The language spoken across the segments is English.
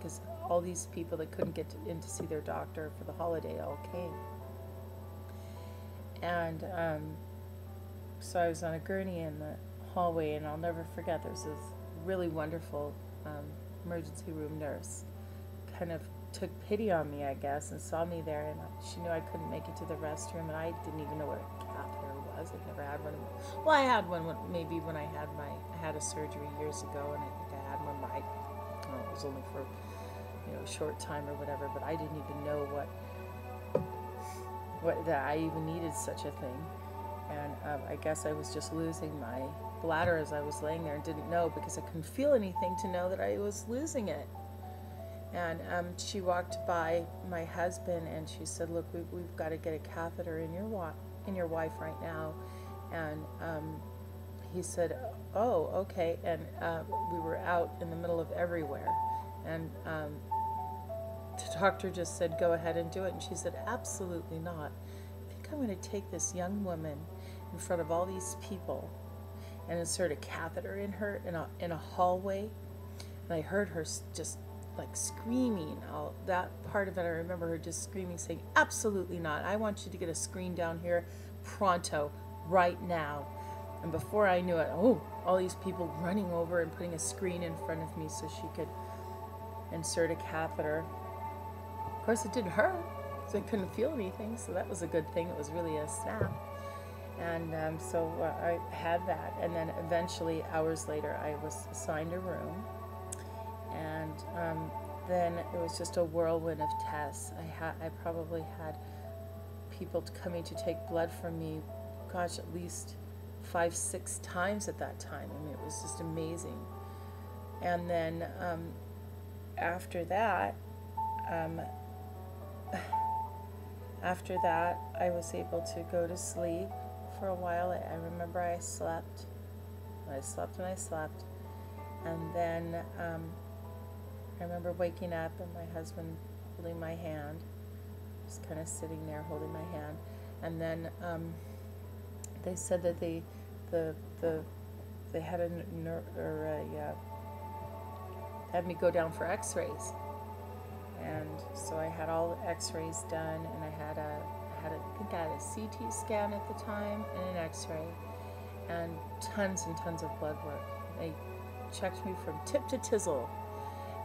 because all these people that couldn't get in to see their doctor for the holiday all came. And so I was on a gurney in the hallway, and I'll never forget, there was this really wonderful emergency room nurse, kind of took pity on me, I guess, and saw me there, and she knew I couldn't make it to the restroom, and I didn't even know what a catheter was. I'd never had one. Well, I had one maybe when I had a surgery years ago, and I think I had one, but it was only for, you know, a short time or whatever, but I didn't even know that I even needed such a thing. And I guess I was just losing my bladder as I was laying there and didn't know, because I couldn't feel anything to know that I was losing it. And she walked by my husband and she said, "Look, we've got to get a catheter in your wife right now." And he said, "Oh, okay." And we were out in the middle of everywhere, and the doctor just said, "Go ahead and do it." And she said, "Absolutely not. I think I'm going to take this young woman in front of all these people and insert a catheter in her in a hallway." And I heard her just like screaming. All that part of it, I remember her just screaming, saying, "Absolutely not. I want you to get a screen down here pronto, right now." And before I knew it, all these people running over and putting a screen in front of me so she could insert a catheter. Of course, it didn't hurt, so I couldn't feel anything, so that was a good thing. It was really a snap. And so I had that, and then eventually, hours later, I was assigned a room. And then it was just a whirlwind of tests. I probably had people coming to take blood from me, gosh, at least 5-6 times at that time. I mean, it was just amazing. And then after that, I was able to go to sleep for a while. I remember I slept. I slept and I slept. And then I remember waking up and my husband holding my hand, just kind of sitting there holding my hand. And then they said that they had had me go down for x-rays. And so I had all the x-rays done, and I think I had a CT scan at the time and an x-ray, and tons and tons of blood work. They checked me from tip to tizzle.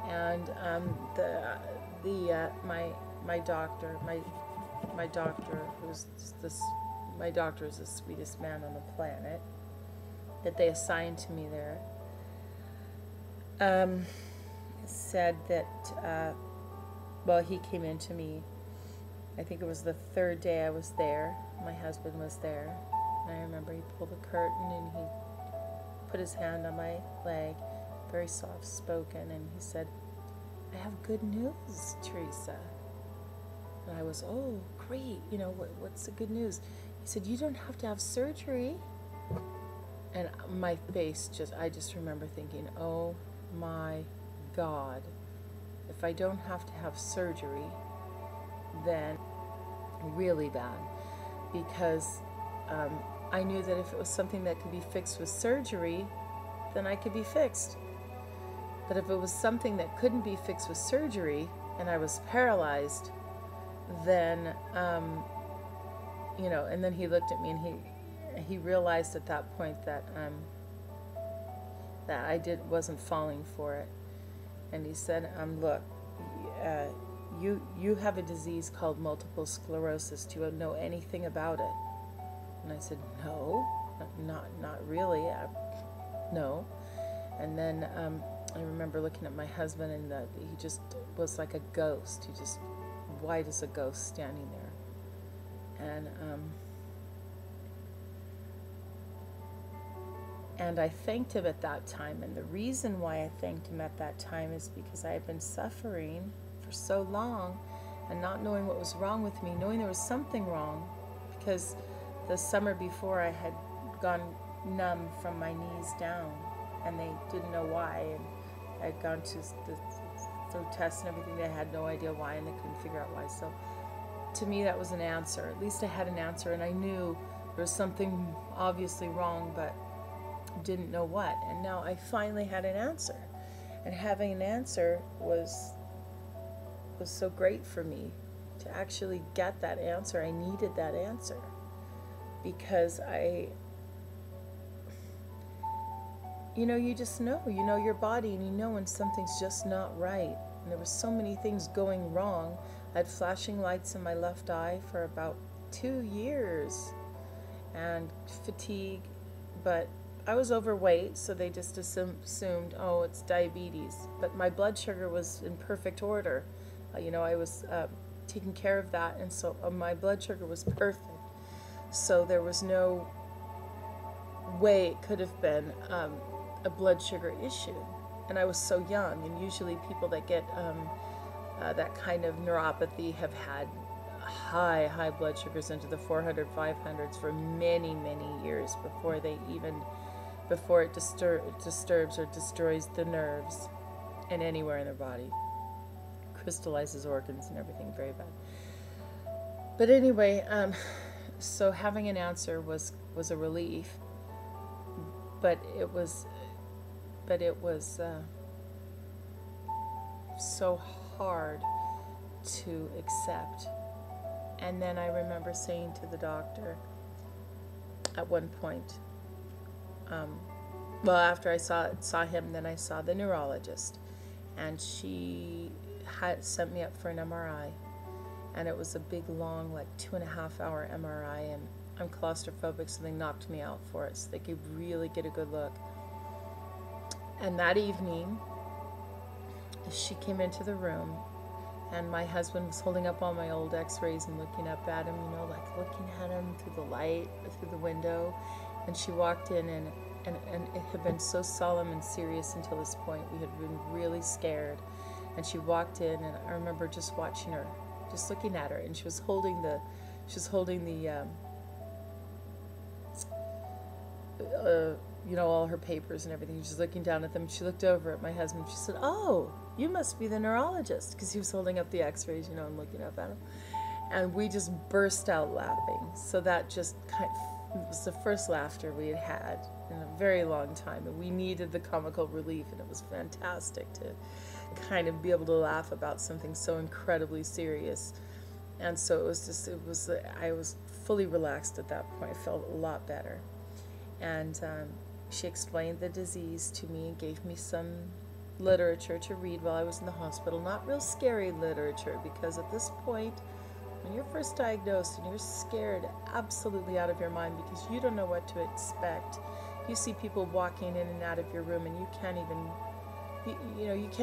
And my doctor is the sweetest man on the planet that they assigned to me there, said that well, he came into me, I think it was the third day I was there. My husband was there, and I remember he pulled the curtain and he put his hand on my leg, very soft spoken, and he said, "I have good news, Teresa." And I was, "Oh, great, you know, what's the good news?" He said, "You don't have to have surgery." And my face I just remember thinking, oh my God, if I don't have to have surgery, then really bad. Because I knew that if it was something that could be fixed with surgery, then I could be fixed. But if it was something that couldn't be fixed with surgery and I was paralyzed, then, you know, and then he looked at me and he realized at that point that that I wasn't falling for it. And he said, "Look, you have a disease called multiple sclerosis. Do you know anything about it?" And I said, "No, not really. No." And then I remember looking at my husband, and he just was like a ghost. He just white as a ghost standing there. And I thanked him at that time. And the reason why I thanked him at that time is because I had been suffering for so long and not knowing what was wrong with me, knowing there was something wrong, because the summer before I had gone numb from my knees down, and they didn't know why, and I had gone through tests and everything. They had no idea why, and they couldn't figure out why. So to me, that was an answer. At least I had an answer, and I knew there was something obviously wrong, but didn't know what. And now I finally had an answer, and having an answer was was so great for me to actually get that answer. I needed that answer because you just know, your body, and you know when something's just not right. And there were so many things going wrong. I had flashing lights in my left eye for about 2 years and fatigue, but I was overweight, so they just assumed, oh, it's diabetes. But my blood sugar was in perfect order. I was taking care of that, and so my blood sugar was perfect. So there was no way it could have been a blood sugar issue. And I was so young, and usually people that get that kind of neuropathy have had high blood sugars into the 400, 500s for many, many years before it disturbs or destroys the nerves and anywhere in their body. Crystallizes organs and everything, very bad. But anyway, so having an answer was a relief, but it was so hard to accept. And then I remember saying to the doctor at one point, after I saw him, then I saw the neurologist, and she had sent me up for an MRI, and it was a big, long, like 2.5-hour MRI, and I'm claustrophobic, so they knocked me out for it, so they could really get a good look. And that evening, she came into the room, and my husband was holding up all my old x-rays and looking up at him, like looking at him through the light, through the window. And she walked in, and it had been so solemn and serious until this point. We had been really scared. And she walked in, and I remember just watching her, just looking at her, and she was holding the all her papers and everything. She was looking down at them. She looked over at my husband. She said, "Oh, you must be the neurologist," because he was holding up the x-rays, and looking up at him. And we just burst out laughing. So that just was the first laughter we had had in a very long time. And we needed the comical relief, and it was fantastic to kind of be able to laugh about something so incredibly serious. And so I was fully relaxed at that point. I felt a lot better. And she explained the disease to me and gave me some literature to read while I was in the hospital. Not real scary literature, because at this point, when you're first diagnosed and you're scared absolutely out of your mind because you don't know what to expect, you see people walking in and out of your room, and you can't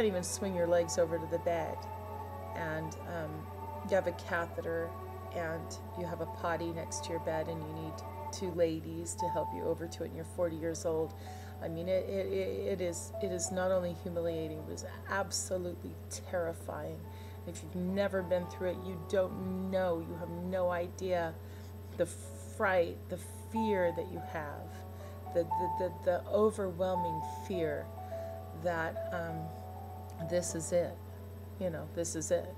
even swing your legs over to the bed, and you have a catheter, and you have a potty next to your bed, and you need 2 ladies to help you over to it, and you're 40 years old. I mean, it is not only humiliating, but it's absolutely terrifying. If you've never been through it, you don't know, you have no idea the fright, the fear that you have, the overwhelming fear that this is it, this is it.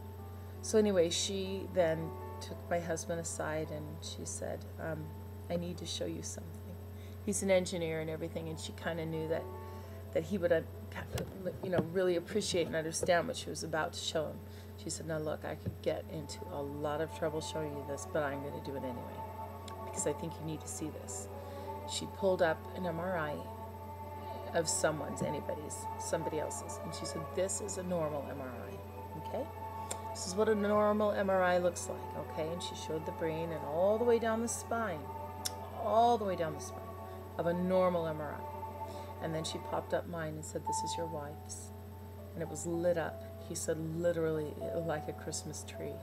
So anyway, she then took my husband aside, and she said, I need to show you something. He's an engineer and everything, and she kind of knew that he would really appreciate and understand what she was about to show him. She said, "Now look, I could get into a lot of trouble showing you this, but I'm going to do it anyway, because I think you need to see this." She pulled up an MRI of somebody else's, and she said, "This is a normal MRI, okay? This is what a normal MRI looks like, okay?" And she showed the brain and all the way down the spine of a normal MRI. And then she popped up mine and said, "This is your wife's." And it was lit up. He said, literally like a Christmas tree.